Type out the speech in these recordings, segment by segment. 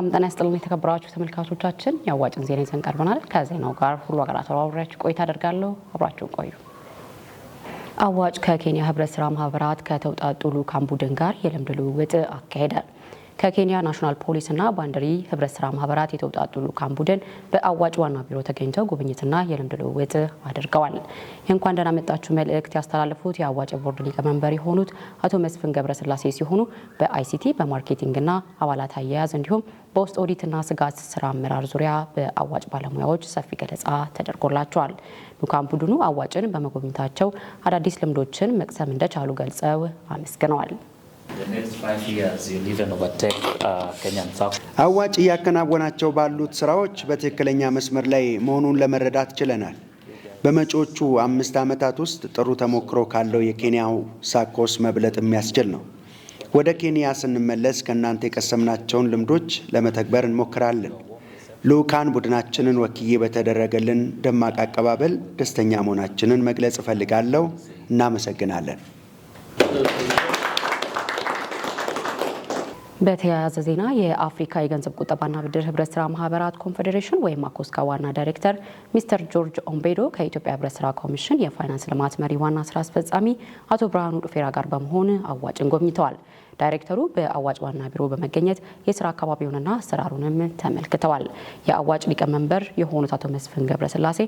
ሰላም ጤና ይስጥልን የተከበራችሁ ተመልካቾቻችን ያዋጭን ዜና ይዘን ቀርበናል። ከዜናው ጋር ሁሉ አገራት አብራችሁ ቆይታ አደርጋለሁ። አብራችሁን ቆዩ። አዋጭ ከኬንያ ህብረት ስራ ማህበራት ከተውጣጡ ልዑካን ቡድን ጋር የልምድ ልውውጥ አካሄደ። ከኬንያ ናሽናል ፖሊስና ባንደሪ ህብረት ስራ ማህበራት የተውጣጡ ልዑካን ቡድን በአዋጭ ዋና ቢሮ ተገኝተው ጉብኝትና የልምድ ልውውጥ አድርገዋል። የእንኳን ደህና መጣችሁ መልእክት ያስተላለፉት የአዋጭ ቦርድ ሊቀመንበር የሆኑት አቶ መስፍን ገብረስላሴ ሲሆኑ በአይሲቲ በማርኬቲንግና አባላት አያያዝ እንዲሁም በውስጥ ኦዲትና ስጋት ስራ አመራር ዙሪያ በአዋጭ ባለሙያዎች ሰፊ ገለጻ ተደርጎላቸዋል። ልዑካን ቡድኑ አዋጭን በመጎብኘታቸው አዳዲስ ልምዶችን መቅሰም እንደቻሉ ገልጸው አመስግነዋል። አዋጭ እያከናወናቸው ባሉት ስራዎች በትክክለኛ መስመር ላይ መሆኑን ለመረዳት ችለናል። በመጪዎቹ 5 ዓመታት ውስጥ ጥሩ ተሞክሮ ካለው የኬንያው ሳኮስ መብለጥ የሚያስችል ነው። ወደ ኬንያ ስንመለስ ከእናንተ የቀሰምናቸውን ልምዶች ለመተግበር እንሞክራለን። ልዑካን ቡድናችንን ወክዬ በተደረገልን ደማቅ አቀባበል ደስተኛ መሆናችንን መግለጽ እፈልጋለሁ። እናመሰግናለን። በተያያዘ ዜና የአፍሪካ የገንዘብ ቁጠባና ብድር ህብረት ስራ ማህበራት ኮንፌዴሬሽን ወይም አኮስካ ዋና ዳይሬክተር ሚስተር ጆርጅ ኦምቤዶ ከኢትዮጵያ ህብረት ስራ ኮሚሽን የፋይናንስ ልማት መሪ ዋና ስራ አስፈጻሚ አቶ ብርሃኑ ዱፌራ ጋር በመሆን አዋጭን ጎብኝተዋል። ዳይሬክተሩ በአዋጭ ዋና ቢሮ በመገኘት የስራ አካባቢውንና አሰራሩንም ተመልክተዋል። የአዋጭ ሊቀመንበር የሆኑት አቶ መስፍን ገብረስላሴ፣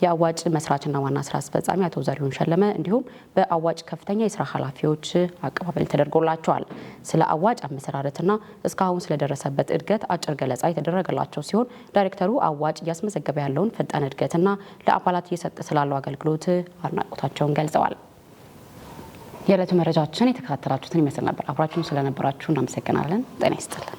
የአዋጭ መስራችና ዋና ስራ አስፈጻሚ አቶ ዘሪሁን ሸለመ እንዲሁም በአዋጭ ከፍተኛ የስራ ኃላፊዎች አቀባበል ተደርጎላቸዋል። ስለ አዋጭ አመሰራረትና እስካሁን ስለደረሰበት እድገት አጭር ገለጻ የተደረገላቸው ሲሆን ዳይሬክተሩ አዋጭ እያስመዘገበ ያለውን ፈጣን እድገትና ለአባላት እየሰጠ ስላለው አገልግሎት አድናቆታቸውን ገልጸዋል። የዕለቱ መረጃችን የተከታተላችሁትን ይመስል ነበር። አብራችሁን ስለነበራችሁ እናመሰግናለን። ጤና ይስጥልን።